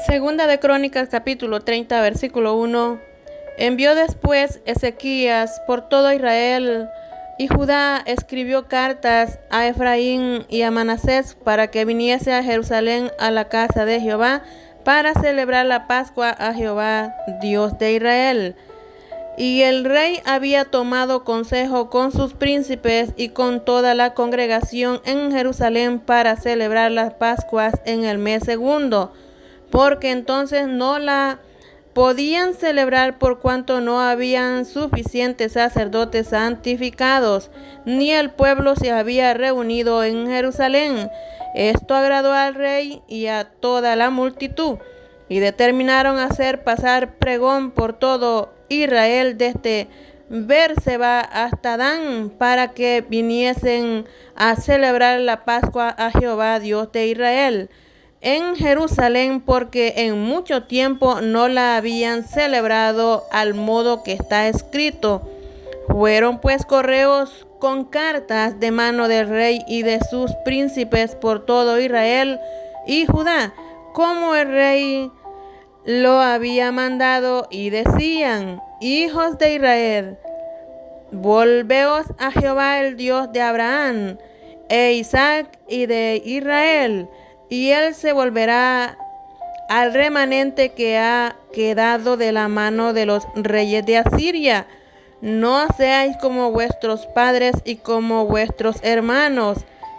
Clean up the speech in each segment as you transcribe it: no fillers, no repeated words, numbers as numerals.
Segunda de Crónicas, capítulo 30, versículo 1. Envió después Ezequías por todo Israel, y Judá escribió cartas a Efraín y a Manasés para que viniese a Jerusalén a la casa de Jehová para celebrar la Pascua a Jehová, Dios de Israel. Y el rey había tomado consejo con sus príncipes y con toda la congregación en Jerusalén para celebrar las Pascuas en el mes segundo, porque entonces no la podían celebrar por cuanto no habían suficientes sacerdotes santificados, ni el pueblo se había reunido en Jerusalén. Esto agradó al rey y a toda la multitud, y determinaron hacer pasar pregón por todo Israel desde Berseba hasta Dan, para que viniesen a celebrar la Pascua a Jehová, Dios de Israel, en Jerusalén, porque en mucho tiempo no la habían celebrado al modo que está escrito. Fueron pues correos con cartas de mano del rey y de sus príncipes por todo Israel y Judá, como el rey lo había mandado, y decían: hijos de Israel, volveos a Jehová, el Dios de Abraham e Isaac y de Israel, y él se volverá al remanente que ha quedado de la mano de los reyes de Asiria. No seáis como vuestros padres y como vuestros hermanos,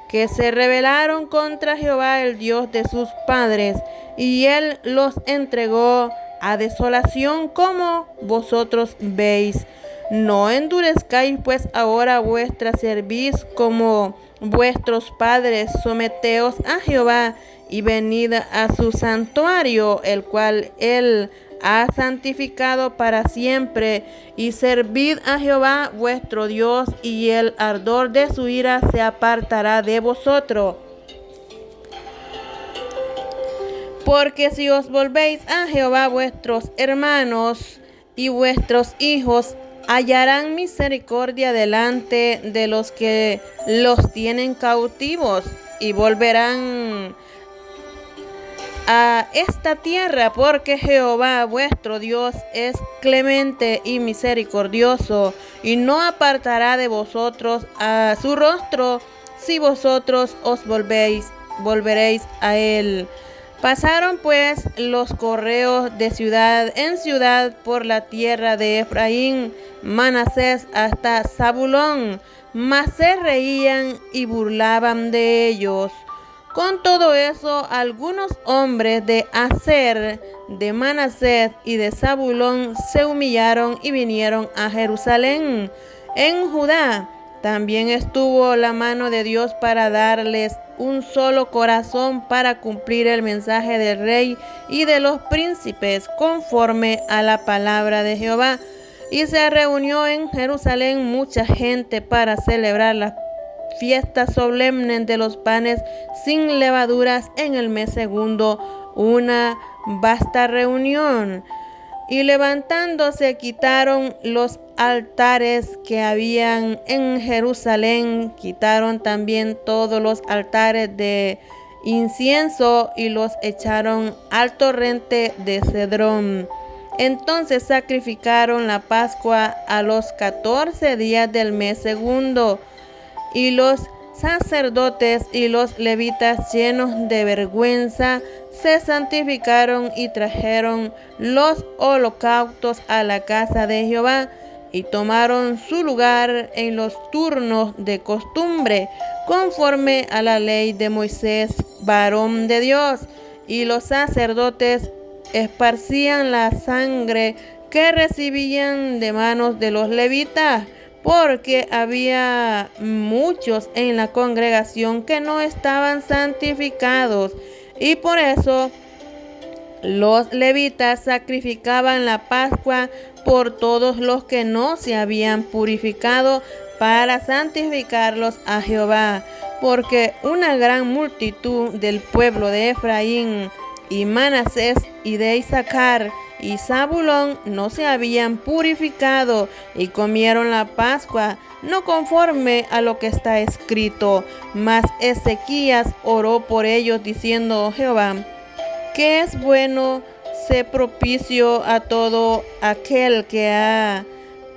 que se rebelaron contra Jehová, el Dios de sus padres, y él los entregó a desolación, como vosotros veis. No endurezcáis pues ahora vuestra cerviz como vuestros padres. Someteos a Jehová y venid a su santuario, el cual él ha santificado para siempre, y servid a Jehová vuestro Dios, y el ardor de su ira se apartará de vosotros. Porque si os volvéis a Jehová, vuestros hermanos y vuestros hijos hallarán misericordia delante de los que los tienen cautivos, y volverán a esta tierra, porque Jehová vuestro Dios es clemente y misericordioso, y no apartará de vosotros a su rostro, si vosotros os volveréis a él. Pasaron pues los correos de ciudad en ciudad por la tierra de Efraín, Manasés hasta Zabulón, mas se reían y burlaban de ellos. Con todo eso, algunos hombres de Aser, de Manasés y de Zabulón se humillaron y vinieron a Jerusalén. En Judá también estuvo la mano de Dios para darles un solo corazón para cumplir el mensaje del rey y de los príncipes, conforme a la palabra de Jehová. Y se reunió en Jerusalén mucha gente para celebrar las fiestas solemnes de los panes sin levaduras en el mes segundo, una vasta reunión. Y levantándose quitaron los altares que habían en Jerusalén, quitaron también todos los altares de incienso y los echaron al torrente de Cedrón. Entonces sacrificaron la Pascua a los 14 días del mes segundo, y los sacerdotes y los levitas, llenos de vergüenza, se santificaron y trajeron los holocaustos a la casa de Jehová, y tomaron su lugar en los turnos de costumbre, conforme a la ley de Moisés, varón de Dios. Y los sacerdotes esparcían la sangre que recibían de manos de los levitas, porque había muchos en la congregación que no estaban santificados, y por eso los levitas sacrificaban la Pascua por todos los que no se habían purificado, para santificarlos a Jehová, porque una gran multitud del pueblo de Efraín y Manasés y de Isaacar y Zabulón no se habían purificado, y comieron la Pascua no conforme a lo que está escrito. Mas Ezequías oró por ellos, diciendo: Jehová, que es bueno ser propicio a todo aquel que ha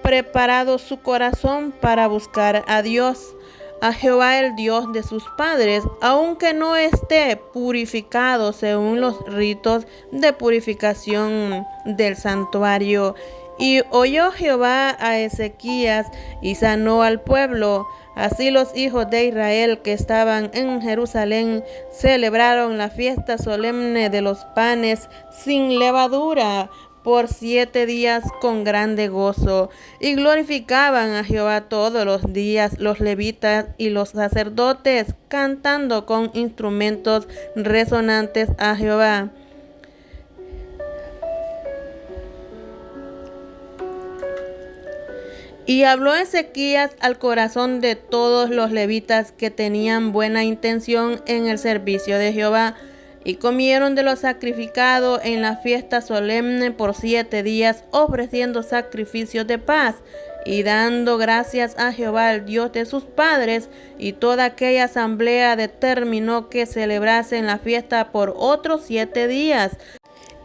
preparado su corazón para buscar a Dios, a Jehová el Dios de sus padres, aunque no esté purificado según los ritos de purificación del santuario. Y oyó Jehová a Ezequías y sanó al pueblo. Así los hijos de Israel que estaban en Jerusalén celebraron la fiesta solemne de los panes sin levadura por 7 días con grande gozo, y glorificaban a Jehová todos los días los levitas y los sacerdotes, cantando con instrumentos resonantes a Jehová. Y habló Ezequías al corazón de todos los levitas que tenían buena intención en el servicio de Jehová, y comieron de lo sacrificado en la fiesta solemne por 7 días, ofreciendo sacrificios de paz y dando gracias a Jehová, el Dios de sus padres. Y toda aquella asamblea determinó que celebrasen la fiesta por otros 7 días.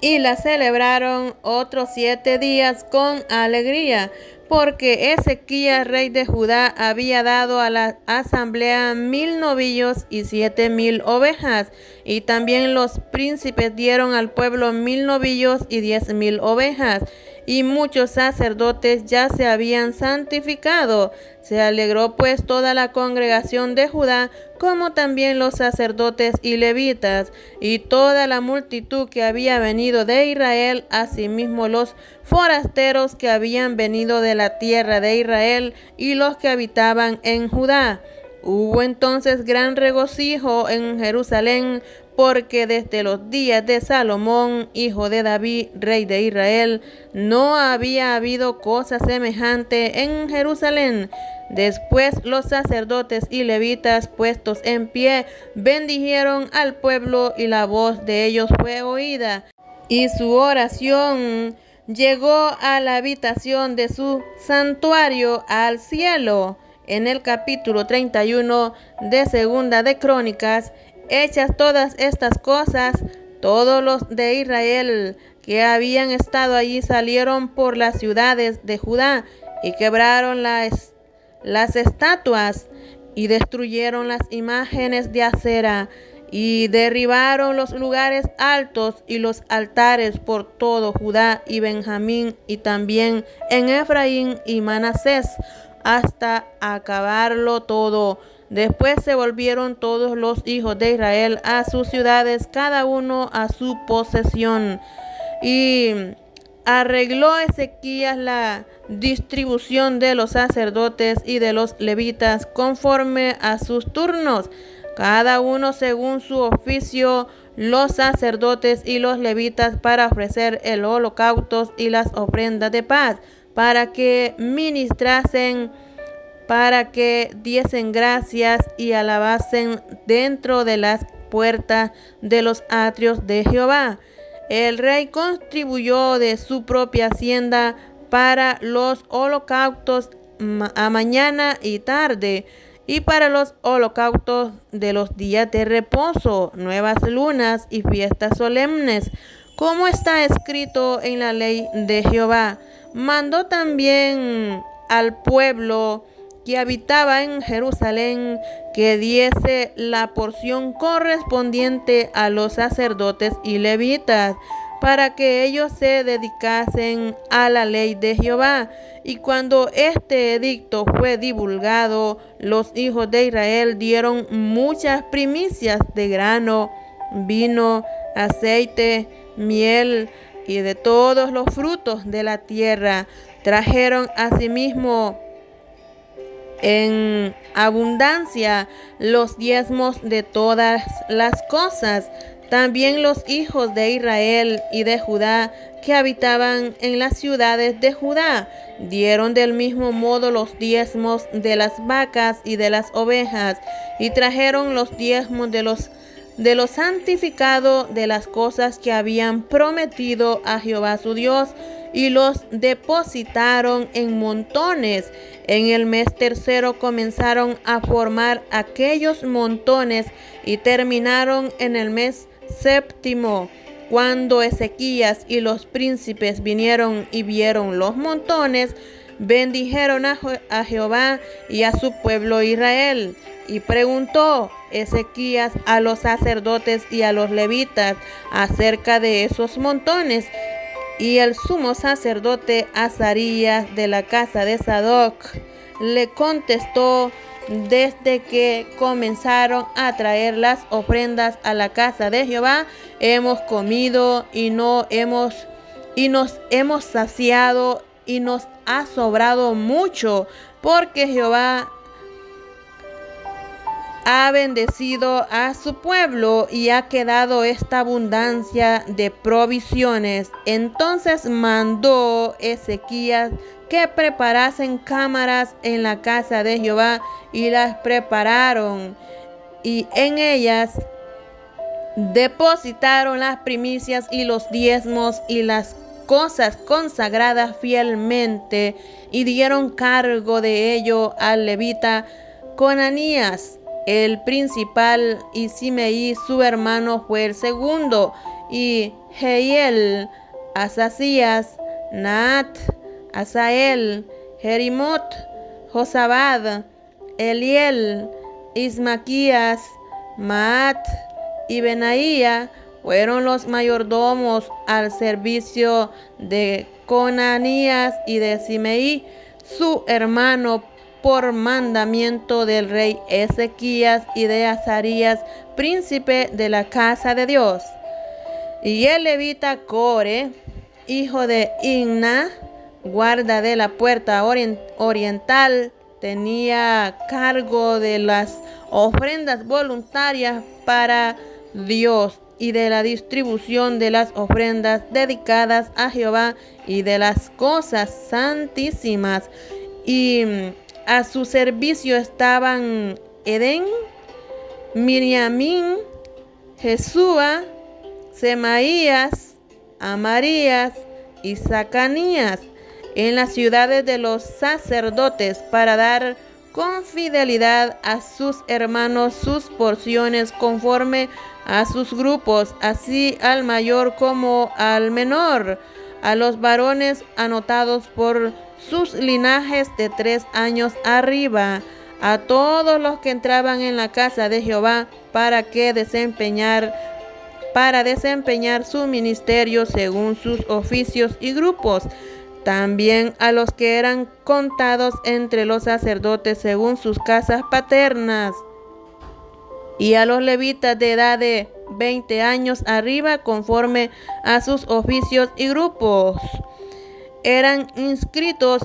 Y la celebraron otros 7 días con alegría, porque Ezequías, rey de Judá, había dado a la asamblea 1000 novillos y 7000 ovejas, y también los príncipes dieron al pueblo 1000 novillos y 10,000 ovejas. Y muchos sacerdotes ya se habían santificado. Se alegró pues toda la congregación de Judá, como también los sacerdotes y levitas, y toda la multitud que había venido de Israel, asimismo los forasteros que habían venido de la tierra de Israel, y los que habitaban en Judá. Hubo entonces gran regocijo en Jerusalén, porque desde los días de Salomón, hijo de David, rey de Israel, no había habido cosa semejante en Jerusalén. Después los sacerdotes y levitas, puestos en pie, bendijeron al pueblo, y la voz de ellos fue oída, y su oración llegó a la habitación de su santuario al cielo. En el capítulo 31 de Segunda de Crónicas, hechas todas estas cosas, todos los de Israel que habían estado allí salieron por las ciudades de Judá y quebraron las estatuas y destruyeron las imágenes de acera y derribaron los lugares altos y los altares por todo Judá y Benjamín, y también en Efraín y Manasés, hasta acabarlo todo. Después se volvieron todos los hijos de Israel a sus ciudades, cada uno a su posesión. Y arregló Ezequías la distribución de los sacerdotes y de los levitas conforme a sus turnos, cada uno según su oficio, los sacerdotes y los levitas para ofrecer el holocausto y las ofrendas de paz, para que ministrasen, para que diesen gracias y alabasen dentro de las puertas de los atrios de Jehová. El rey contribuyó de su propia hacienda para los holocaustos a mañana y tarde, y para los holocaustos de los días de reposo, nuevas lunas y fiestas solemnes, como está escrito en la ley de Jehová. Mandó también al pueblo que habitaba en Jerusalén que diese la porción correspondiente a los sacerdotes y levitas, para que ellos se dedicasen a la ley de Jehová. Y cuando este edicto fue divulgado, los hijos de Israel dieron muchas primicias de grano, vino, aceite, miel y de todos los frutos de la tierra. Trajeron asimismo en abundancia los diezmos de todas las cosas. También los hijos de Israel y de Judá que habitaban en las ciudades de Judá dieron del mismo modo los diezmos de las vacas y de las ovejas, y trajeron los diezmos de lo santificado de las cosas que habían prometido a Jehová su Dios, y los depositaron en montones. En el mes tercero comenzaron a formar aquellos montones y terminaron en el mes séptimo. Cuando Ezequías y los príncipes vinieron y vieron los montones, bendijeron a Jehová y a su pueblo Israel. Y preguntó Ezequías a los sacerdotes y a los levitas acerca de esos montones. Y el sumo sacerdote Azarías de la casa de Sadoc le contestó: desde que comenzaron a traer las ofrendas a la casa de Jehová, hemos comido y nos hemos saciado y nos ha sobrado mucho, porque Jehová ha bendecido a su pueblo y ha quedado esta abundancia de provisiones. Entonces mandó Ezequías que preparasen cámaras en la casa de Jehová, y las prepararon, y en ellas depositaron las primicias y los diezmos y las cosas consagradas fielmente, y dieron cargo de ello al levita Conanías, el principal, y Simeí su hermano fue el segundo, y Jehiel, Asasías, Naat, Asael, Jerimot, Josabad, Eliel, Ismaquías, Maat y Benaía fueron los mayordomos al servicio de Conanías y de Simeí su hermano, por mandamiento del rey Ezequías y de Azarías, príncipe de la casa de Dios. Y el levita Core, hijo de Inna, guarda de la puerta oriental, tenía cargo de las ofrendas voluntarias para Dios y de la distribución de las ofrendas dedicadas a Jehová y de las cosas santísimas. Y a su servicio estaban Edén, Miriamín, Jesúa, Semaías, Amarías y Zacanías, en las ciudades de los sacerdotes, para dar con fidelidad a sus hermanos sus porciones conforme a sus grupos, así al mayor como al menor, a los varones anotados por sus linajes de 3 años arriba, a todos los que entraban en la casa de Jehová para desempeñar su ministerio según sus oficios y grupos. También a los que eran contados entre los sacerdotes según sus casas paternas, y a los levitas de edad de 20 años arriba conforme a sus oficios y grupos. Eran inscritos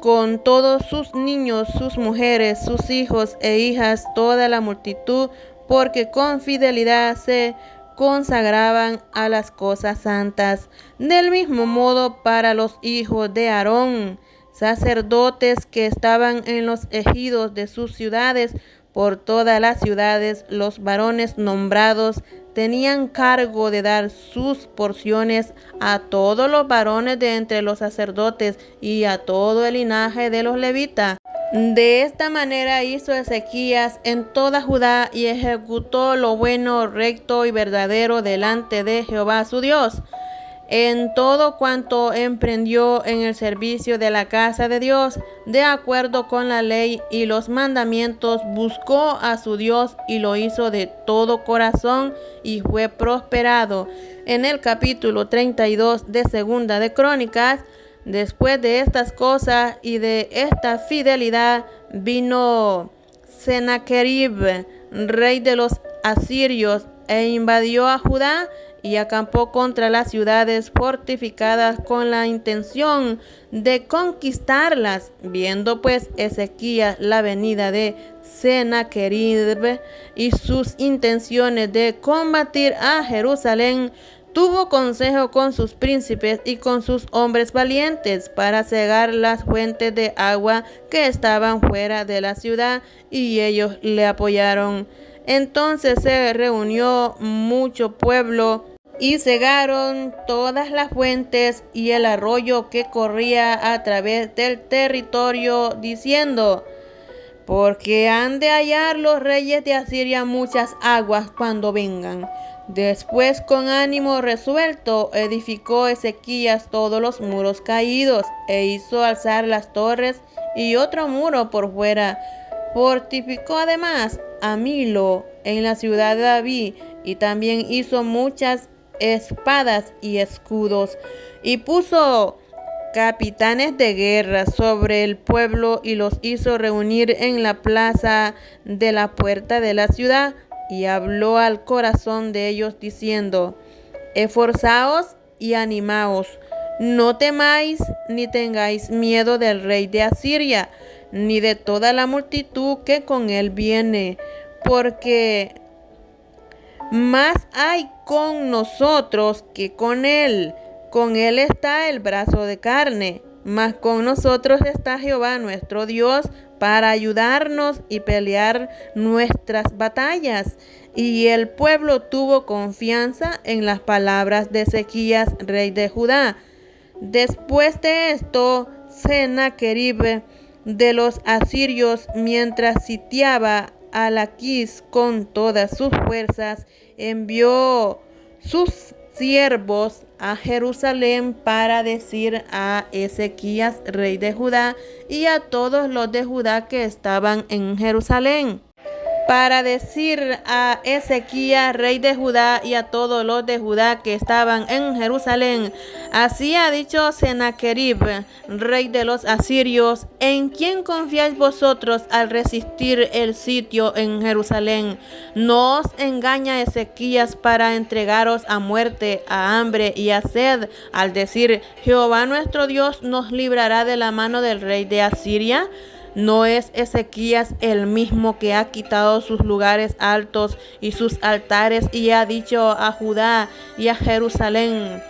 con todos sus niños, sus mujeres, sus hijos e hijas, toda la multitud, porque con fidelidad se consagraban a las cosas santas. Del mismo modo, para los hijos de Aarón, sacerdotes que estaban en los ejidos de sus ciudades, por todas las ciudades, los varones nombrados tenían cargo de dar sus porciones a todos los varones de entre los sacerdotes y a todo el linaje de los levitas. De esta manera hizo Ezequías en toda Judá, y ejecutó lo bueno, recto y verdadero delante de Jehová su Dios. En todo cuanto emprendió en el servicio de la casa de Dios, de acuerdo con la ley y los mandamientos, buscó a su Dios y lo hizo de todo corazón, y fue prosperado. En el capítulo 32 de Segunda de Crónicas, después de estas cosas y de esta fidelidad, vino Sennacherib, rey de los asirios, e invadió a Judá y acampó contra las ciudades fortificadas con la intención de conquistarlas. Viendo pues Ezequías la venida de Sennacherib y sus intenciones de combatir a Jerusalén, tuvo consejo con sus príncipes y con sus hombres valientes para cegar las fuentes de agua que estaban fuera de la ciudad, y ellos le apoyaron. Entonces se reunió mucho pueblo y cegaron todas las fuentes y el arroyo que corría a través del territorio, diciendo: porque han de hallar los reyes de Asiria muchas aguas cuando vengan. Después, con ánimo resuelto, edificó Ezequías todos los muros caídos, e hizo alzar las torres y otro muro por fuera. Fortificó además a Milo en la ciudad de David, y también hizo muchas espadas y escudos, y puso capitanes de guerra sobre el pueblo, y los hizo reunir en la plaza de la puerta de la ciudad, y habló al corazón de ellos diciendo: esforzaos y animaos, no temáis ni tengáis miedo del rey de Asiria, ni de toda la multitud que con él viene, porque más hay con nosotros que con él. Con él está el brazo de carne, mas con nosotros está Jehová nuestro Dios para ayudarnos y pelear nuestras batallas. Y el pueblo tuvo confianza en las palabras de Ezequías, rey de Judá. Después de esto, Sennacherib de los asirios, mientras sitiaba a Laquis con todas sus fuerzas, envió sus siervos a Jerusalén para decir a Ezequías, rey de Judá, y a todos los de Judá que estaban en Jerusalén, para decir a Ezequías, rey de Judá, y a todos los de Judá que estaban en Jerusalén: así ha dicho Sennacherib, rey de los asirios: ¿en quién confiáis vosotros al resistir el sitio en Jerusalén? ¿No os engaña Ezequías para entregaros a muerte, a hambre y a sed, al decir: Jehová nuestro Dios nos librará de la mano del rey de Asiria? ¿No es Ezequías el mismo que ha quitado sus lugares altos y sus altares, y ha dicho a Judá y a Jerusalén: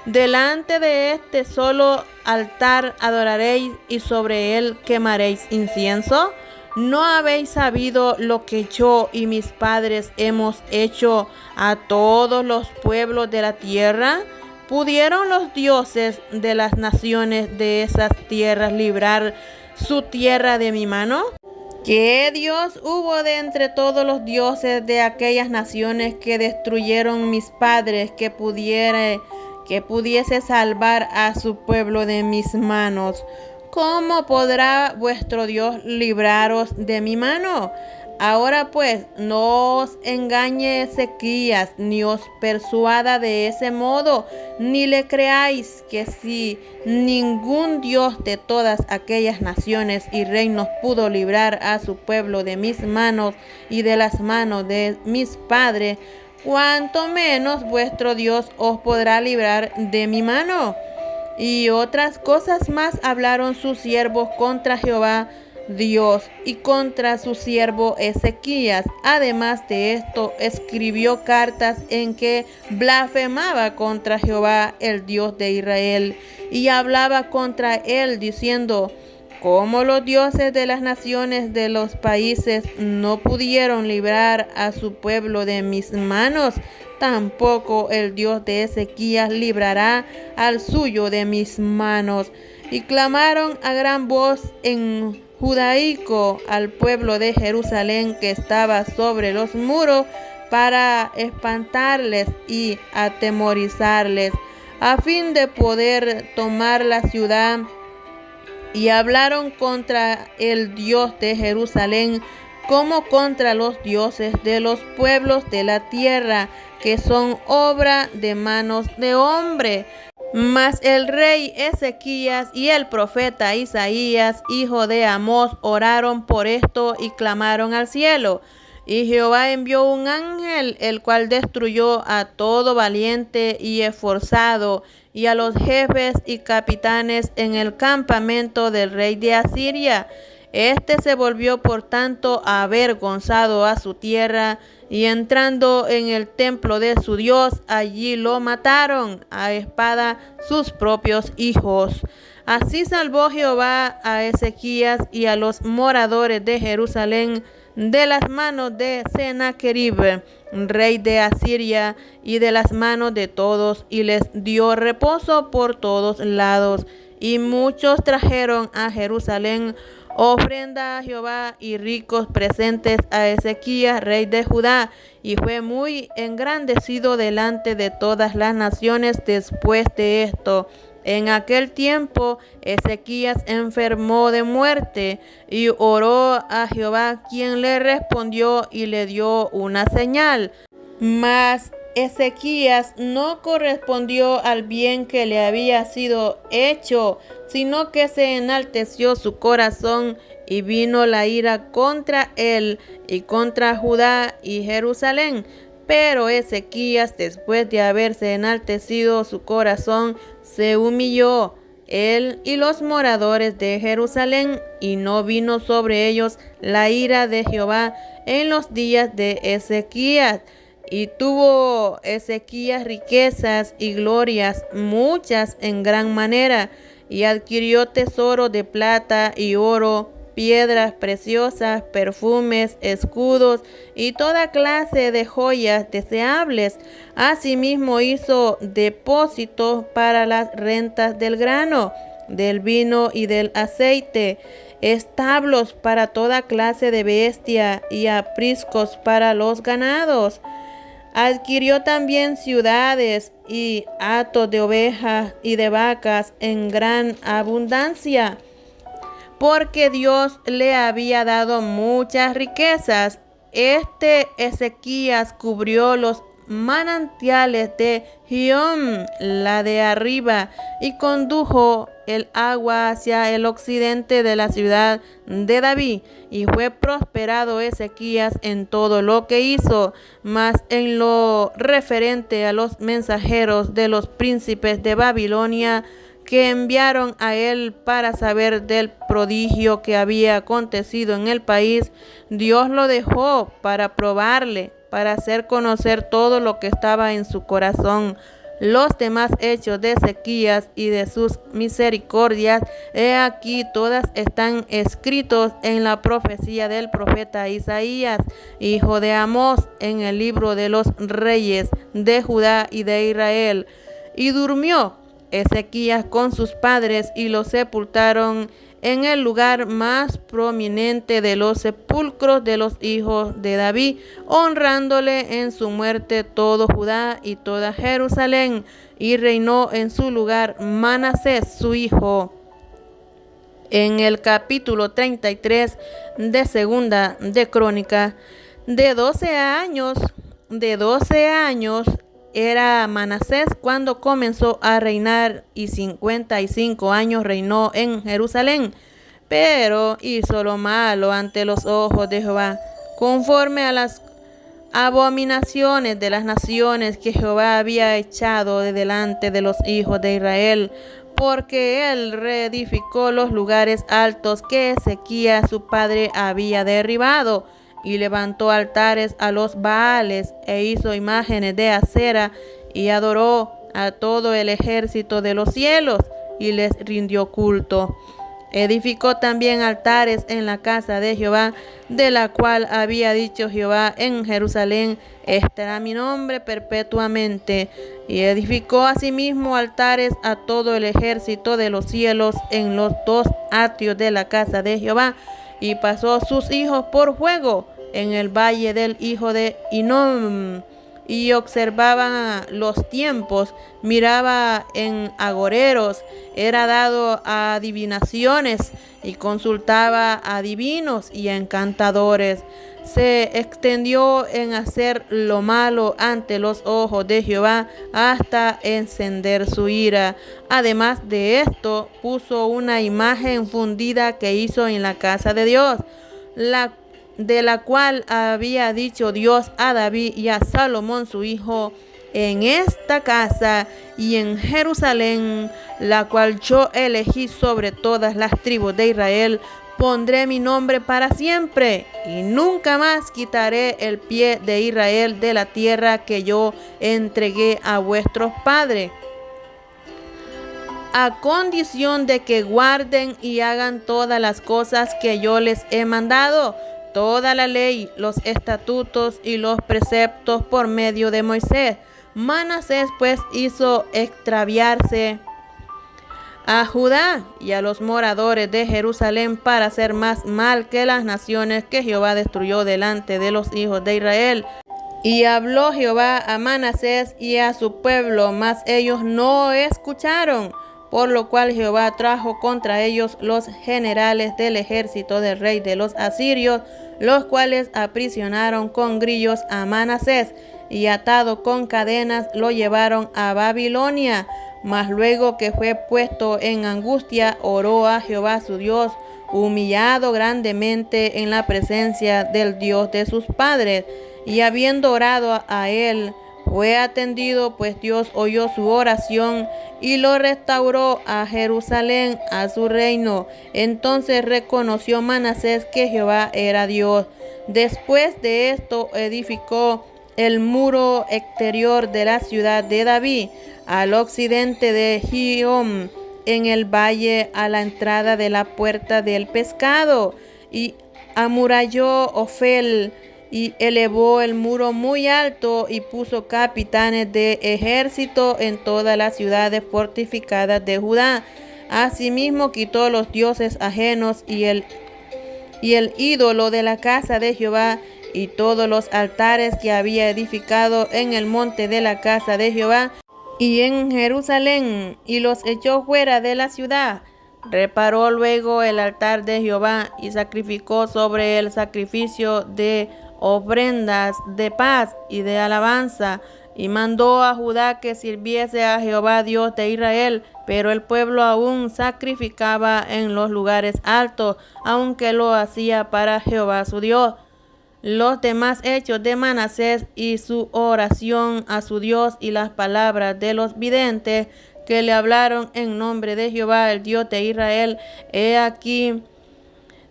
delante de este solo altar adoraréis, y sobre él quemaréis incienso? ¿No habéis sabido lo que yo y mis padres hemos hecho a todos los pueblos de la tierra? ¿Pudieron los dioses de las naciones de esas tierras librar su tierra de mi mano? ¿Qué Dios hubo de entre todos los dioses de aquellas naciones que destruyeron mis padres que pudiese salvar a su pueblo de mis manos? ¿Cómo podrá vuestro Dios libraros de mi mano? Ahora pues, no os engañe Ezequías, ni os persuada de ese modo, ni le creáis, que si ningún Dios de todas aquellas naciones y reinos pudo librar a su pueblo de mis manos y de las manos de mis padres, cuanto menos vuestro Dios os podrá librar de mi mano. Y otras cosas más hablaron sus siervos contra Jehová Dios y contra su siervo Ezequías. Además de esto, escribió cartas en que blasfemaba contra Jehová, el Dios de Israel, y hablaba contra él diciendo: como los dioses de las naciones de los países no pudieron librar a su pueblo de mis manos, tampoco el Dios de Ezequías librará al suyo de mis manos. Y clamaron a gran voz en judaico al pueblo de Jerusalén que estaba sobre los muros, para espantarles y atemorizarles, a fin de poder tomar la ciudad. Y hablaron contra el Dios de Jerusalén como contra los dioses de los pueblos de la tierra, que son obra de manos de hombre. Mas el rey Ezequías y el profeta Isaías, hijo de Amós, oraron por esto y clamaron al cielo. Y Jehová envió un ángel, el cual destruyó a todo valiente y esforzado, y a los jefes y capitanes en el campamento del rey de Asiria. Este se volvió por tanto avergonzado a su tierra, y entrando en el templo de su Dios, allí lo mataron a espada sus propios hijos. Así salvó Jehová a Ezequías y a los moradores de Jerusalén de las manos de Sennacherib, rey de Asiria, y de las manos de todos, y les dio reposo por todos lados. Y muchos trajeron a Jerusalén ofrenda a Jehová y ricos presentes a Ezequías, rey de Judá, y fue muy engrandecido delante de todas las naciones después de esto. En aquel tiempo Ezequías enfermó de muerte y oró a Jehová, quien le respondió y le dio una señal. Mas Ezequías no correspondió al bien que le había sido hecho, sino que se enalteció su corazón y vino la ira contra él y contra Judá y Jerusalén. Pero Ezequías, después de haberse enaltecido su corazón, se humilló, él y los moradores de Jerusalén, y no vino sobre ellos la ira de Jehová en los días de Ezequías. Y tuvo Ezequías riquezas y glorias, muchas en gran manera, y adquirió tesoro de plata y oro, piedras preciosas, perfumes, escudos y toda clase de joyas deseables. Asimismo hizo depósitos para las rentas del grano, del vino y del aceite, establos para toda clase de bestia y apriscos para los ganados. Adquirió también ciudades y hatos de ovejas y de vacas en gran abundancia, porque Dios le había dado muchas riquezas. Ezequías cubrió los manantiales de Gihón, la de arriba, y condujo el agua hacia el occidente de la ciudad de David, y fue prosperado Ezequías en todo lo que hizo. Mas en lo referente a los mensajeros de los príncipes de Babilonia, que enviaron a él para saber del prodigio que había acontecido en el país, Dios lo dejó para probarle, para hacer conocer todo lo que estaba en su corazón. Los demás hechos de Ezequías y de sus misericordias, he aquí todas están escritos en la profecía del profeta Isaías, hijo de Amós, en el libro de los reyes de Judá y de Israel. Y durmió Ezequías con sus padres y lo sepultaron en el lugar más prominente de los sepulcros de los hijos de David, honrándole en su muerte todo Judá y toda Jerusalén, y reinó en su lugar Manasés su hijo. En el capítulo 33 de Segunda de Crónica, de 12 años era Manasés cuando comenzó a reinar, y 55 años reinó en Jerusalén. Pero hizo lo malo ante los ojos de Jehová, conforme a las abominaciones de las naciones que Jehová había echado de delante de los hijos de Israel, porque él reedificó los lugares altos que Ezequías su padre había derribado, y levantó altares a los Baales, e hizo imágenes de acera, y adoró a todo el ejército de los cielos, y les rindió culto. Edificó también altares en la casa de Jehová, de la cual había dicho Jehová: en Jerusalén estará mi nombre perpetuamente. Y edificó asimismo altares a todo el ejército de los cielos en los 2 atrios de la casa de Jehová, y pasó sus hijos por fuego en el valle del hijo de Hinnom, y observaba los tiempos, miraba en agoreros, era dado a adivinaciones, y consultaba a adivinos y encantadores. Se extendió en hacer lo malo ante los ojos de Jehová hasta encender su ira. Además de esto, puso una imagen fundida que hizo en la casa de Dios, de la cual había dicho Dios a David y a Salomón su hijo: en esta casa y en Jerusalén, la cual yo elegí sobre todas las tribus de Israel, pondré mi nombre para siempre, y nunca más quitaré el pie de Israel de la tierra que yo entregué a vuestros padres, a condición de que guarden y hagan todas las cosas que yo les he mandado, toda la ley, los estatutos y los preceptos por medio de Moisés. Manasés pues hizo extraviarse a Judá y a los moradores de Jerusalén para hacer más mal que las naciones que Jehová destruyó delante de los hijos de Israel. Y habló Jehová a Manasés y a su pueblo, mas ellos no escucharon, por lo cual Jehová trajo contra ellos los generales del ejército del rey de los asirios, los cuales aprisionaron con grillos a Manasés, y atado con cadenas lo llevaron a Babilonia. Mas luego que fue puesto en angustia, oró a Jehová su Dios, humillado grandemente en la presencia del Dios de sus padres. Y habiendo orado a él, fue atendido, pues Dios oyó su oración y lo restauró a Jerusalén, a su reino. Entonces reconoció Manasés que Jehová era Dios. Después de esto edificó el muro exterior de la ciudad de David, al occidente de Gihón, en el valle a la entrada de la puerta del pescado, y amuralló Ofel, y elevó el muro muy alto, y puso capitanes de ejército en todas las ciudades fortificadas de Judá. Asimismo quitó los dioses ajenos y el ídolo de la casa de Jehová, y todos los altares que había edificado en el monte de la casa de Jehová y en Jerusalén, y los echó fuera de la ciudad. Reparó luego el altar de Jehová y sacrificó sobre el sacrificio de ofrendas de paz y de alabanza, y mandó a Judá que sirviese a Jehová Dios de Israel, pero el pueblo aún sacrificaba en los lugares altos, aunque lo hacía para Jehová su Dios. Los demás hechos de Manasés y su oración a su Dios y las palabras de los videntes que le hablaron en nombre de Jehová, el Dios de Israel, he aquí,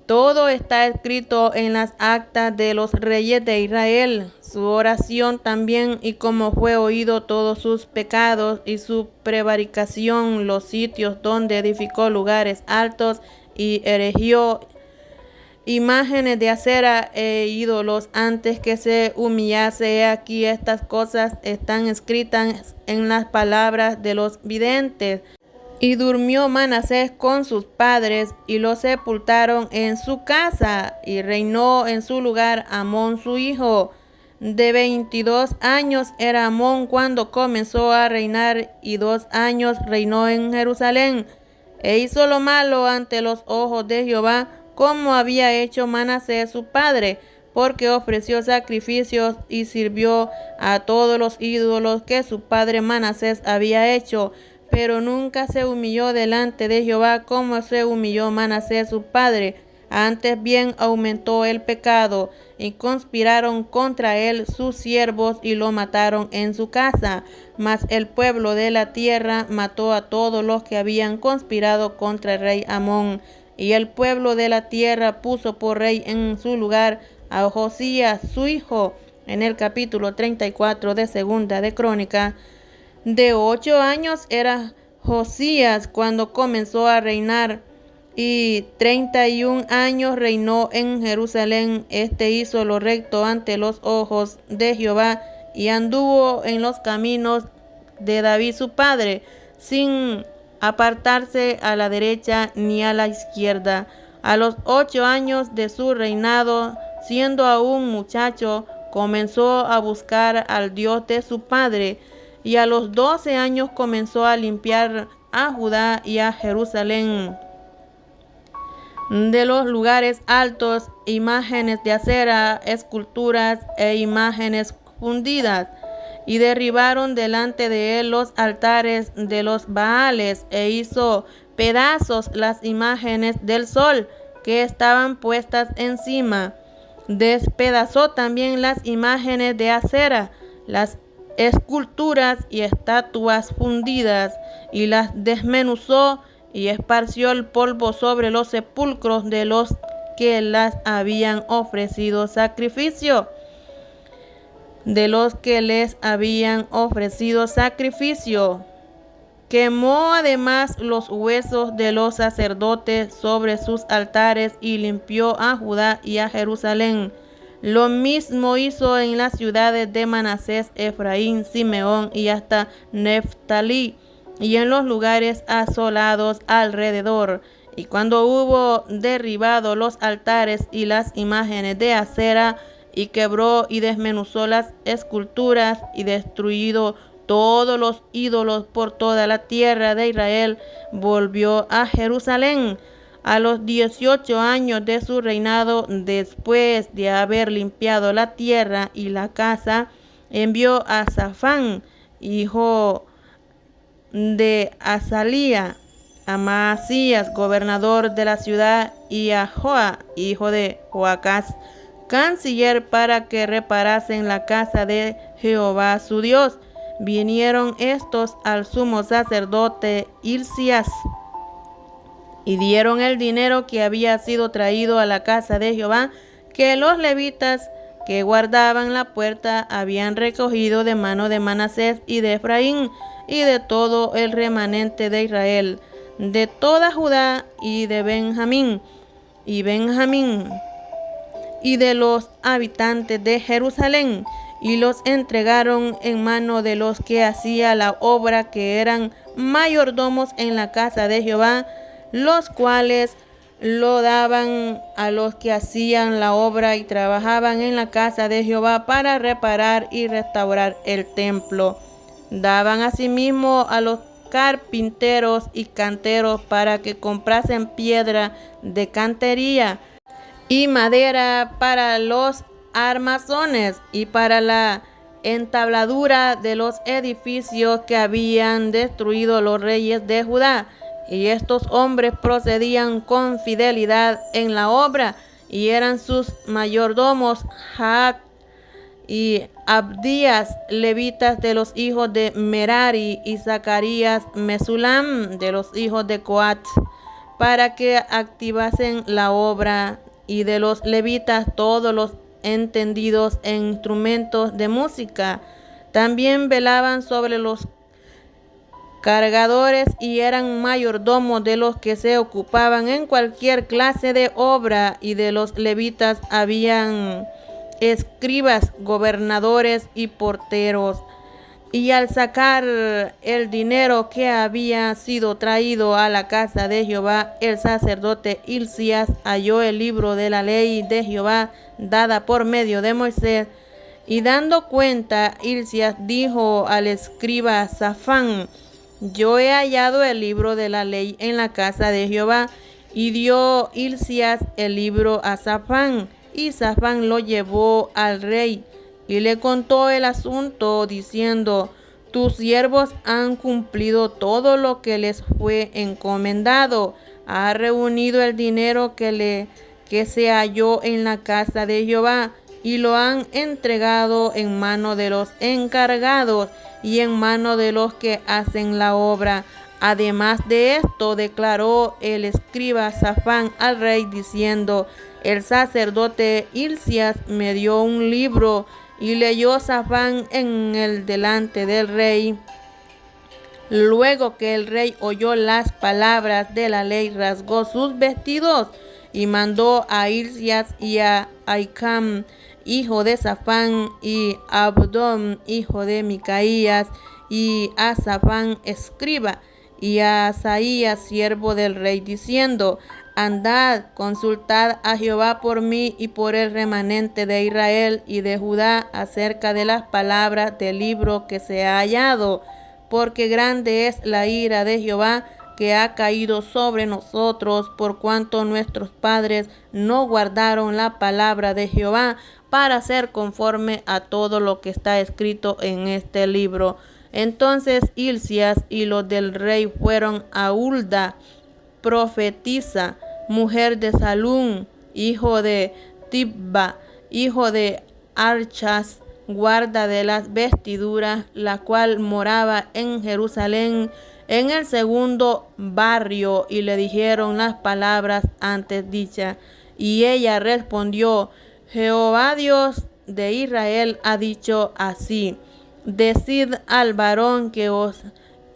todo está escrito en las actas de los reyes de Israel, su oración también, y como fue oído todos sus pecados y su prevaricación, los sitios donde edificó lugares altos y erigió imágenes de acera e ídolos antes que se humillase. He aquí, estas cosas están escritas en las palabras de los videntes. Y durmió Manasés con sus padres, y lo sepultaron en su casa, y reinó en su lugar Amón su hijo. De 22 años era Amón cuando comenzó a reinar, y 2 años reinó en Jerusalén. E hizo lo malo ante los ojos de Jehová, como había hecho Manasés su padre, porque ofreció sacrificios y sirvió a todos los ídolos que su padre Manasés había hecho, pero nunca se humilló delante de Jehová como se humilló Manasés su padre. Antes bien aumentó el pecado, y conspiraron contra él sus siervos y lo mataron en su casa. Mas el pueblo de la tierra mató a todos los que habían conspirado contra el rey Amón. Y el pueblo de la tierra puso por rey en su lugar a Josías su hijo, en el capítulo 34 de Segunda de Crónica. De 8 años era Josías cuando comenzó a reinar, y 31 años reinó en Jerusalén. Este hizo lo recto ante los ojos de Jehová, y anduvo en los caminos de David su padre, sin apartarse a la derecha ni a la izquierda. A los 8 años de su reinado, siendo aún muchacho, comenzó a buscar al Dios de su padre, y a los 12 años comenzó a limpiar a Judá y a Jerusalén de los lugares altos, imágenes de acera, esculturas e imágenes fundidas. Y derribaron delante de él los altares de los Baales, e hizo pedazos las imágenes del sol que estaban puestas encima. Despedazó también las imágenes de acera, las esculturas y estatuas fundidas, y las desmenuzó, y esparció el polvo sobre los sepulcros de los que las habían ofrecido sacrificio. Quemó además los huesos de los sacerdotes sobre sus altares, y limpió a Judá y a Jerusalén. Lo mismo hizo en las ciudades de Manasés, Efraín, Simeón y hasta Neftalí, y en los lugares asolados alrededor. Y cuando hubo derribado los altares y las imágenes de acera, y quebró y desmenuzó las esculturas, y destruido todos los ídolos por toda la tierra de Israel, volvió a Jerusalén. A los 18 años de su reinado, después de haber limpiado la tierra y la casa, envió a Safán, hijo de Azalía, a Maasías, gobernador de la ciudad, y a Joa, hijo de Joacás, canciller, para que reparasen la casa de Jehová su Dios. Vinieron estos al sumo sacerdote Hilcías y dieron el dinero que había sido traído a la casa de Jehová, que los levitas que guardaban la puerta habían recogido de mano de Manasés y de Efraín y de todo el remanente de Israel, de toda Judá y de Benjamín, y de los habitantes de Jerusalén, y los entregaron en mano de los que hacían la obra, que eran mayordomos en la casa de Jehová, los cuales lo daban a los que hacían la obra y trabajaban en la casa de Jehová para reparar y restaurar el templo. Daban asimismo a los carpinteros y canteros para que comprasen piedra de cantería y madera para los armazones y para la entabladura de los edificios que habían destruido los reyes de Judá. Y estos hombres procedían con fidelidad en la obra, y eran sus mayordomos Jaac y Abdías, levitas de los hijos de Merari, y Zacarías, Mesulam, de los hijos de Coat, para que activasen la obra. Y de los levitas todos los entendidos en instrumentos de música. También velaban sobre los cargadores, y eran mayordomos de los que se ocupaban en cualquier clase de obra. Y de los levitas habían escribas, gobernadores y porteros. Y al sacar el dinero que había sido traído a la casa de Jehová, el sacerdote Hilcías halló el libro de la ley de Jehová dada por medio de Moisés. Y dando cuenta, Hilcías dijo al escriba Safán: yo he hallado el libro de la ley en la casa de Jehová. Y dio Hilcías el libro a Safán, y Safán lo llevó al rey y le contó el asunto, diciendo: tus siervos han cumplido todo lo que les fue encomendado. Ha reunido el dinero que se halló en la casa de Jehová, y lo han entregado en mano de los encargados y en mano de los que hacen la obra. Además de esto, declaró el escriba Safán al rey, diciendo: el sacerdote Hilcías me dio un libro. Y leyó Safán en el delante del rey. Luego que el rey oyó las palabras de la ley, rasgó sus vestidos y mandó a Hilcías y a Ahicam, hijo de Safán, y a Abdón, hijo de Micaías, y a Safán, escriba, y a Asaías, siervo del rey, diciendo: andad, consultad a Jehová por mí y por el remanente de Israel y de Judá acerca de las palabras del libro que se ha hallado, porque grande es la ira de Jehová que ha caído sobre nosotros, por cuanto nuestros padres no guardaron la palabra de Jehová para hacer conforme a todo lo que está escrito en este libro. Entonces Hilcías y los del rey fueron a Hulda, profetisa, mujer de Salún, hijo de Tibba, hijo de Archas, guarda de las vestiduras, la cual moraba en Jerusalén, en el segundo barrio, y le dijeron las palabras antes dichas. Y ella respondió: Jehová Dios de Israel ha dicho así: decid al varón que os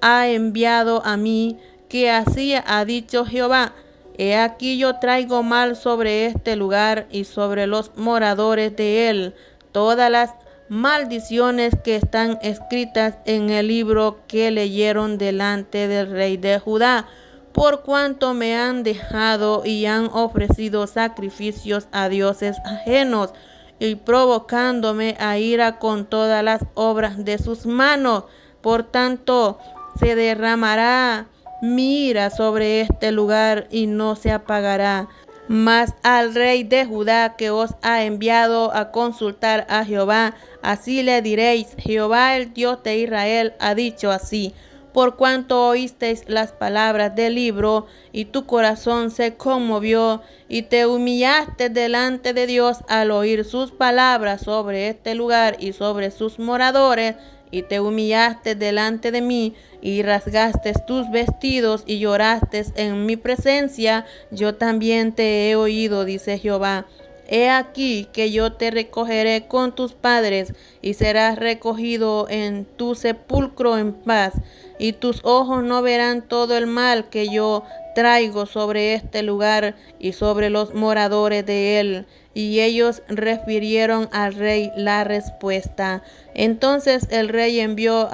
ha enviado a mí, que así ha dicho Jehová: he aquí yo traigo mal sobre este lugar y sobre los moradores de él. Todas las maldiciones que están escritas en el libro que leyeron delante del rey de Judá, por cuanto me han dejado y han ofrecido sacrificios a dioses ajenos, y provocándome a ira con todas las obras de sus manos. Por tanto, se derramará mi ira sobre este lugar y no se apagará. Mas al rey de Judá que os ha enviado a consultar a Jehová, así le diréis: Jehová el Dios de Israel ha dicho así: por cuanto oísteis las palabras del libro, y tu corazón se conmovió, y te humillaste delante de Dios al oír sus palabras sobre este lugar y sobre sus moradores, y te humillaste delante de mí, y rasgaste tus vestidos, y lloraste en mi presencia, yo también te he oído, dice Jehová. He aquí que yo te recogeré con tus padres, y serás recogido en tu sepulcro en paz, y tus ojos no verán todo el mal que yo traigo sobre este lugar y sobre los moradores de él. Y ellos refirieron al rey la respuesta. Entonces el rey envió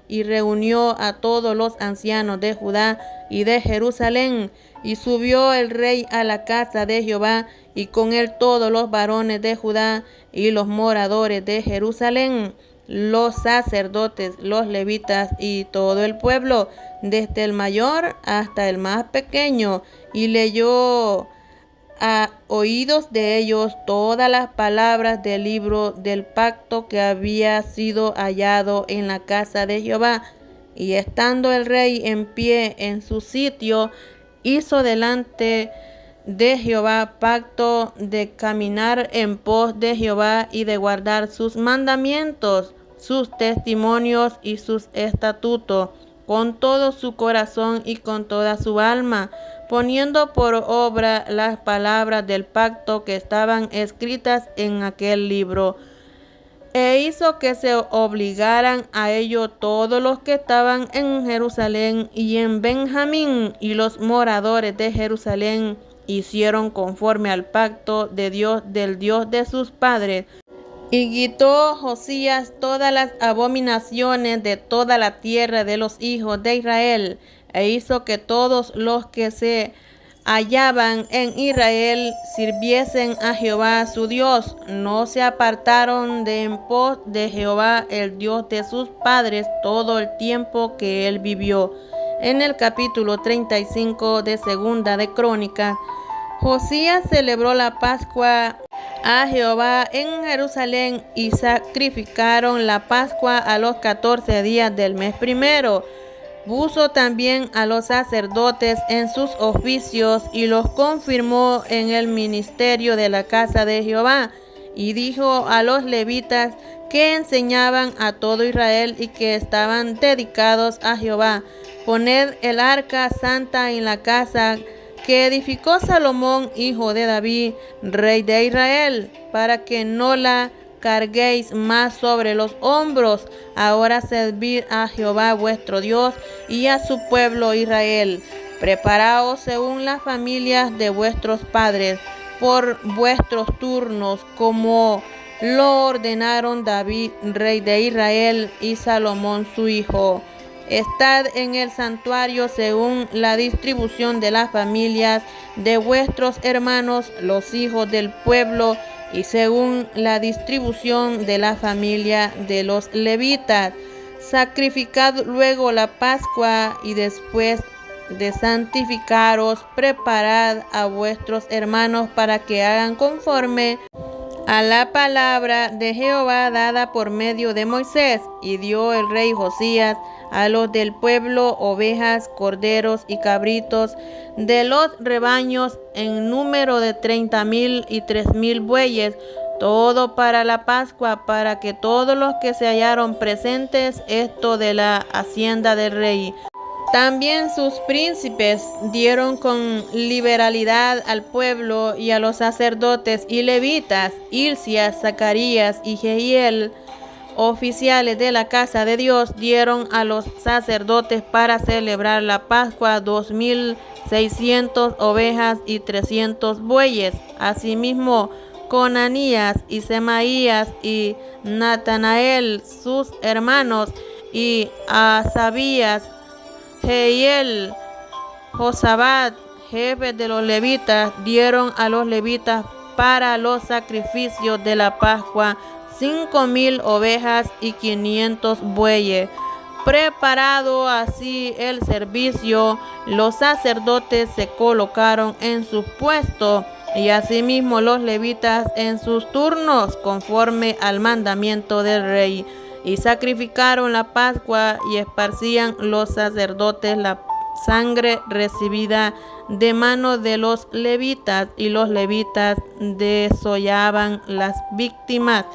y reunió a todos los ancianos de Judá y de Jerusalén, y subió el rey a la casa de Jehová, y con él todos los varones de Judá y los moradores de Jerusalén, los sacerdotes, los levitas y todo el pueblo, desde el mayor hasta el más pequeño, y leyó a oídos de ellos todas las palabras del libro del pacto que había sido hallado en la casa de Jehová. Y estando el rey en pie en su sitio, hizo delante de Jehová pacto de caminar en pos de Jehová y de guardar sus mandamientos, sus testimonios y sus estatutos, con todo su corazón y con toda su alma, poniendo por obra las palabras del pacto que estaban escritas en aquel libro. E hizo que se obligaran a ello todos los que estaban en Jerusalén y en Benjamín, y los moradores de Jerusalén hicieron conforme al pacto de Dios, del Dios de sus padres. Y quitó Josías todas las abominaciones de toda la tierra de los hijos de Israel, e hizo que todos los que se hallaban en Israel sirviesen a Jehová su Dios. No se apartaron de en pos de Jehová el Dios de sus padres todo el tiempo que él vivió. En el capítulo 35 de Segunda de Crónicas, Josías celebró la Pascua a Jehová en Jerusalén, y sacrificaron la Pascua a los 14 días del mes primero. Puso también a los sacerdotes en sus oficios y los confirmó en el ministerio de la casa de Jehová. Y dijo a los levitas que enseñaban a todo Israel y que estaban dedicados a Jehová: poned el arca santa en la casa que edificó Salomón, hijo de David, rey de Israel, para que no la carguéis más sobre los hombros. Ahora servid a Jehová vuestro Dios y a su pueblo Israel. Preparaos según las familias de vuestros padres, por vuestros turnos, como lo ordenaron David, rey de Israel, y Salomón su hijo. Estad en el santuario según la distribución de las familias de vuestros hermanos, los hijos del pueblo, y según la distribución de la familia de los levitas. Sacrificad luego la Pascua, y después de santificaros, preparad a vuestros hermanos para que hagan conforme a la palabra de Jehová dada por medio de Moisés. Y dio el rey Josías a los del pueblo ovejas, corderos y cabritos de los rebaños en número de 30,000 y 3,000 bueyes, todo para la Pascua, para que todos los que se hallaron presentes esto de la hacienda del rey. También sus príncipes dieron con liberalidad al pueblo y a los sacerdotes y levitas, Hilcías, Zacarías y Jehiel, oficiales de la casa de Dios, dieron a los sacerdotes para celebrar la Pascua 2,600 ovejas y 300 bueyes. Asimismo, Conanías y Semaías y Natanael sus hermanos y Asabías, Jehiel, Josabat, jefes de los levitas, dieron a los levitas para los sacrificios de la Pascua 5,000 ovejas y 500 bueyes. Preparado así el servicio, los sacerdotes se colocaron en sus puestos y asimismo los levitas en sus turnos, conforme al mandamiento del rey. Y sacrificaron la Pascua y esparcían los sacerdotes la sangre recibida de mano de los levitas, y los levitas desollaban las víctimas.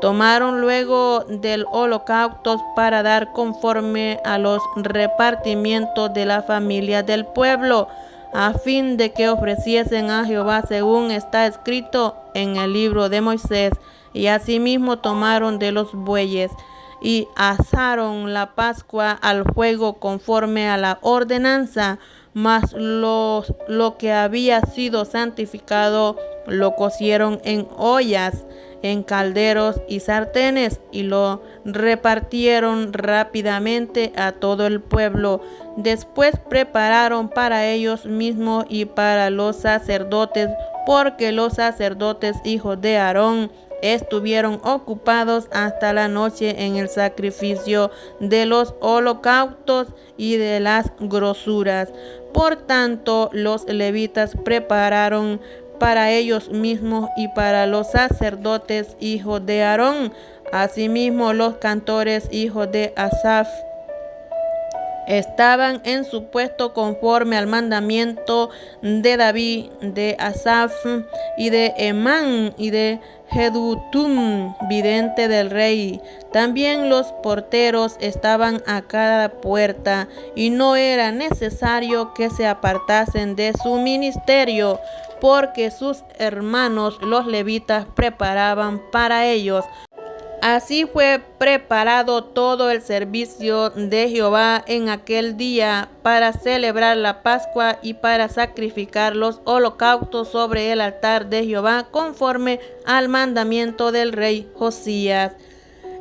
Tomaron luego del holocausto para dar conforme a los repartimientos de la familia del pueblo, a fin de que ofreciesen a Jehová según está escrito en el libro de Moisés. Y asimismo tomaron de los bueyes y asaron la Pascua al fuego conforme a la ordenanza, mas lo que había sido santificado lo cocieron en ollas, en calderos y sartenes, y lo repartieron rápidamente a todo el pueblo. Después prepararon para ellos mismos y para los sacerdotes, porque los sacerdotes hijos de Aarón estuvieron ocupados hasta la noche en el sacrificio de los holocaustos y de las grosuras. Por tanto, los levitas prepararon para ellos mismos y para los sacerdotes hijos de Aarón. Asimismo, los cantores hijos de Asaf estaban en su puesto conforme al mandamiento de David, de Asaf y de Emán y de Jedutum, vidente del rey. También los porteros estaban a cada puerta, y no era necesario que se apartasen de su ministerio, porque sus hermanos los levitas preparaban para ellos. Así fue preparado todo el servicio de Jehová en aquel día para celebrar la Pascua y para sacrificar los holocaustos sobre el altar de Jehová conforme al mandamiento del rey Josías.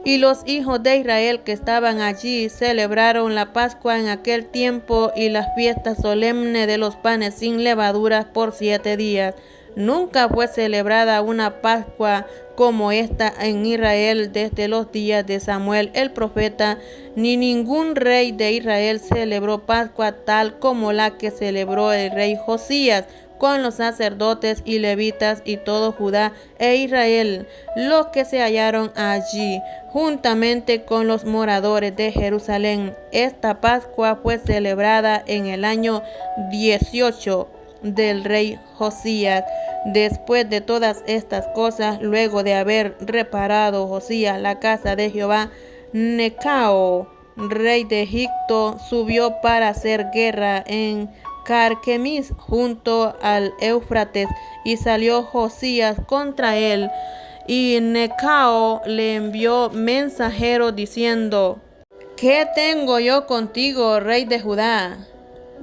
Y los hijos de Israel que estaban allí celebraron la Pascua en aquel tiempo y las fiestas solemnes de los panes sin levaduras por 7 días. Nunca fue celebrada una Pascua como esta en Israel desde los días de Samuel el profeta, ni ningún rey de Israel celebró Pascua tal como la que celebró el rey Josías, con los sacerdotes y levitas y todo Judá e Israel, los que se hallaron allí, juntamente con los moradores de Jerusalén. Esta Pascua fue celebrada en el año 18 del rey Josías. Después de todas estas cosas, luego de haber reparado Josías la casa de Jehová, Necao, rey de Egipto, subió para hacer guerra en Carquemis junto al Éufrates, y salió Josías contra él, y Necao le envió mensajero diciendo: ¿Qué tengo yo contigo, rey de Judá?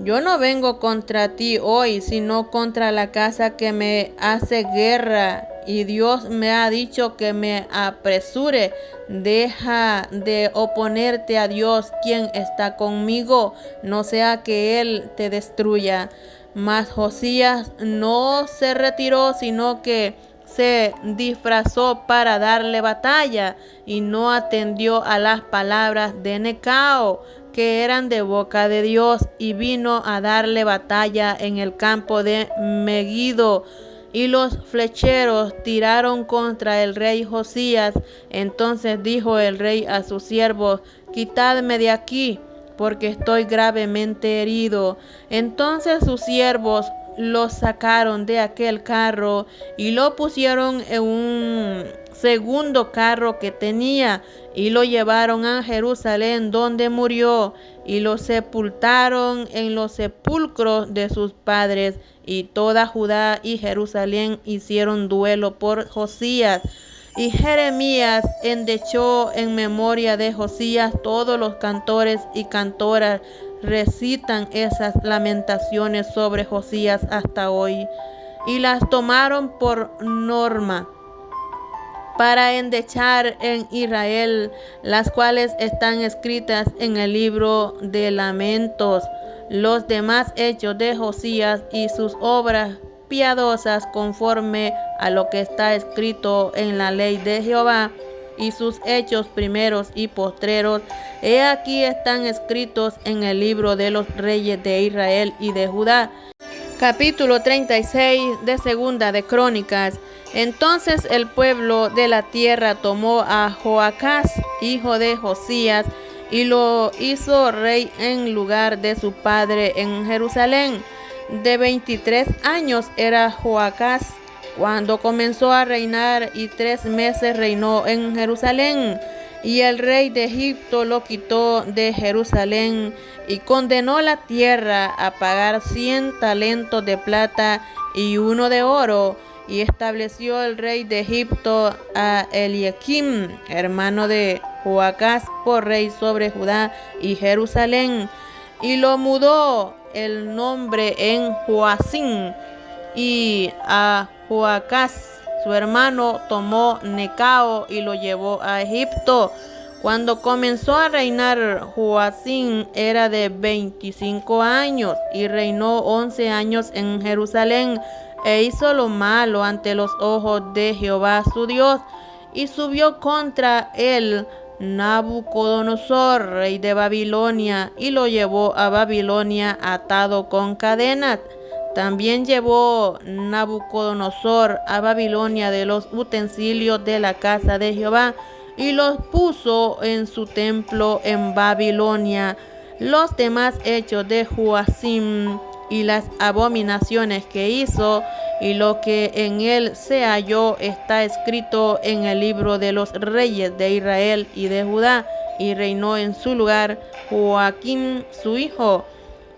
Yo no vengo contra ti hoy, sino contra la casa que me hace guerra, y Dios me ha dicho que me apresure. Deja de oponerte a Dios, quien está conmigo, no sea que Él te destruya. Mas Josías no se retiró, sino que se disfrazó para darle batalla, y no atendió a las palabras de Necao, que eran de boca de Dios, y vino a darle batalla en el campo de Megiddo. Y los flecheros tiraron contra el rey Josías. Entonces dijo el rey a sus siervos: quitadme de aquí, porque estoy gravemente herido. Entonces sus siervos lo sacaron de aquel carro y lo pusieron en un segundo carro que tenía, y lo llevaron a Jerusalén, donde murió, y lo sepultaron en los sepulcros de sus padres. Y toda Judá y Jerusalén hicieron duelo por Josías. Y Jeremías endechó en memoria de Josías. Todos los cantores y cantoras recitan esas lamentaciones sobre Josías hasta hoy. y las tomaron por norma para endechar en Israel, las cuales están escritas en el libro de Lamentos. Los demás hechos de Josías y sus obras piadosas conforme a lo que está escrito en la ley de Jehová, y sus hechos primeros y postreros, he aquí están escritos en el libro de los reyes de Israel y de Judá. Capítulo 36 de Segunda de Crónicas. Entonces el pueblo de la tierra tomó a Joacás, hijo de Josías, y lo hizo rey en lugar de su padre en Jerusalén. De 23 años era Joacás cuando comenzó a reinar, y 3 meses reinó en Jerusalén. Y el rey de Egipto lo quitó de Jerusalén y condenó la tierra a pagar 100 talentos de plata y 1 de oro. Y estableció el rey de Egipto a Eliakim, hermano de Joacás, por rey sobre Judá y Jerusalén, y lo mudó el nombre en Joacim. Y a Joacás su hermano tomó Necao y lo llevó a Egipto. Cuando comenzó a reinar, Joacim era de 25 años y reinó 11 años en Jerusalén, e hizo lo malo ante los ojos de Jehová su Dios, y subió contra él Nabucodonosor, rey de Babilonia, y lo llevó a Babilonia atado con cadenas. También llevó Nabucodonosor a Babilonia de los utensilios de la casa de Jehová, y los puso en su templo en Babilonia. Los demás hechos de Joacim y las abominaciones que hizo y lo que en él se halló está escrito en el libro de los reyes de Israel y de Judá. Y reinó en su lugar Joaquín su hijo.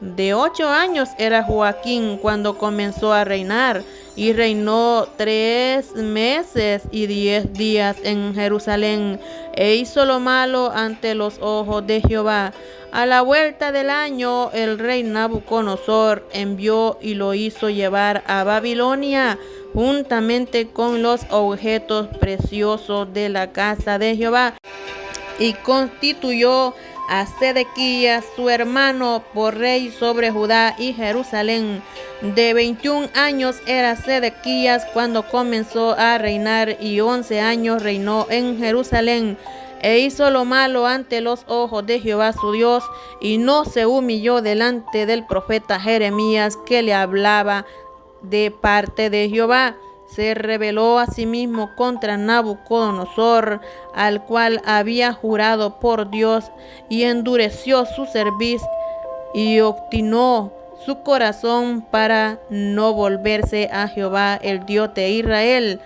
De 8 años era Joaquín cuando comenzó a reinar, y reinó 3 meses y 10 días en Jerusalén, e hizo lo malo ante los ojos de Jehová. A la vuelta del año, el rey Nabucodonosor envió y lo hizo llevar a Babilonia, juntamente con los objetos preciosos de la casa de Jehová, y constituyó a Sedequías su hermano por rey sobre Judá y Jerusalén. De 21 años era Sedequías cuando comenzó a reinar, y 11 años reinó en Jerusalén, e hizo lo malo ante los ojos de Jehová su Dios, y no se humilló delante del profeta Jeremías, que le hablaba de parte de Jehová. Se rebeló asimismo contra Nabucodonosor, al cual había jurado por Dios, y endureció su cerviz y obstinó su corazón para no volverse a Jehová, el Dios de Israel.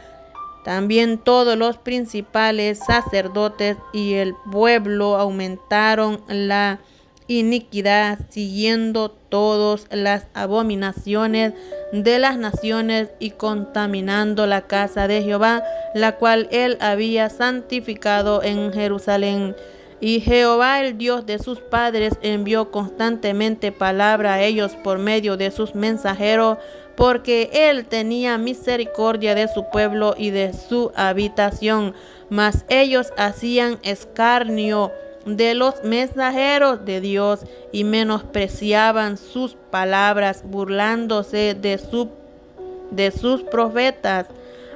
También todos los principales sacerdotes y el pueblo aumentaron la iniquidad, siguiendo todas las abominaciones de las naciones y contaminando la casa de Jehová, la cual él había santificado en Jerusalén. Y Jehová, el Dios de sus padres, envió constantemente palabra a ellos por medio de sus mensajeros, porque él tenía misericordia de su pueblo y de su habitación. Mas ellos hacían escarnio de los mensajeros de Dios y menospreciaban sus palabras, burlándose de sus profetas,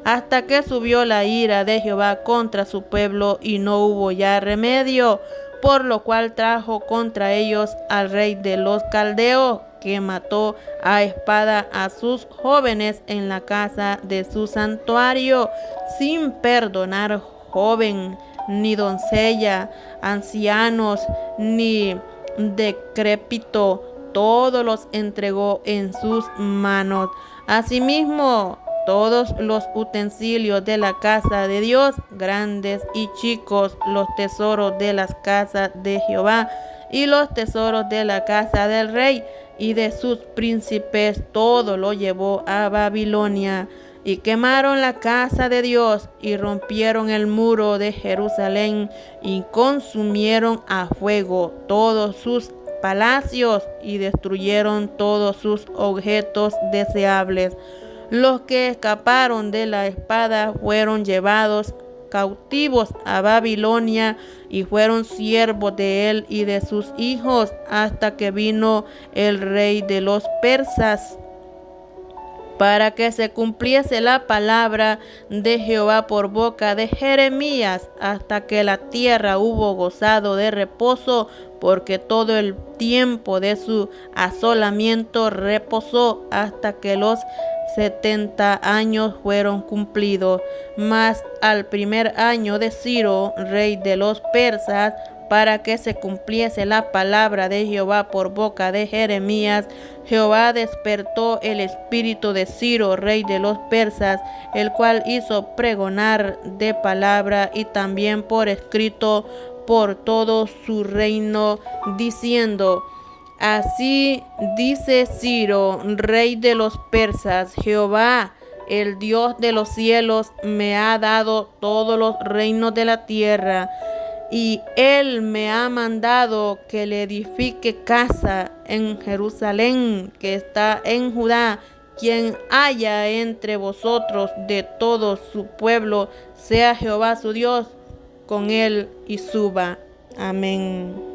hasta que subió la ira de Jehová contra su pueblo y no hubo ya remedio, por lo cual trajo contra ellos al rey de los caldeos, que mató a espada a sus jóvenes en la casa de su santuario, sin perdonar joven ni doncella, ancianos ni decrépito, todos los entregó en sus manos. Asimismo, todos los utensilios de la casa de Dios, grandes y chicos, los tesoros de las casas de Jehová y los tesoros de la casa del rey y de sus príncipes, todo lo llevó a Babilonia. Y quemaron la casa de Dios, y rompieron el muro de Jerusalén, y consumieron a fuego todos sus palacios, y destruyeron todos sus objetos deseables. Los que escaparon de la espada fueron llevados cautivos a Babilonia y fueron siervos de él y de sus hijos hasta que vino el rey de los persas, para que se cumpliese la palabra de Jehová por boca de Jeremías, hasta que la tierra hubo gozado de reposo, porque todo el tiempo de su asolamiento reposó hasta que los 70 años fueron cumplidos. Mas al primer año de Ciro, rey de los persas, para que se cumpliese la palabra de Jehová por boca de Jeremías, Jehová despertó el espíritu de Ciro, rey de los persas, el cual hizo pregonar de palabra y también por escrito por todo su reino, diciendo: Así dice Ciro, rey de los persas: Jehová, el Dios de los cielos, me ha dado todos los reinos de la tierra, y él me ha mandado que le edifique casa en Jerusalén, que está en Judá. Quien haya entre vosotros de todo su pueblo, sea Jehová su Dios con él y suba. Amén.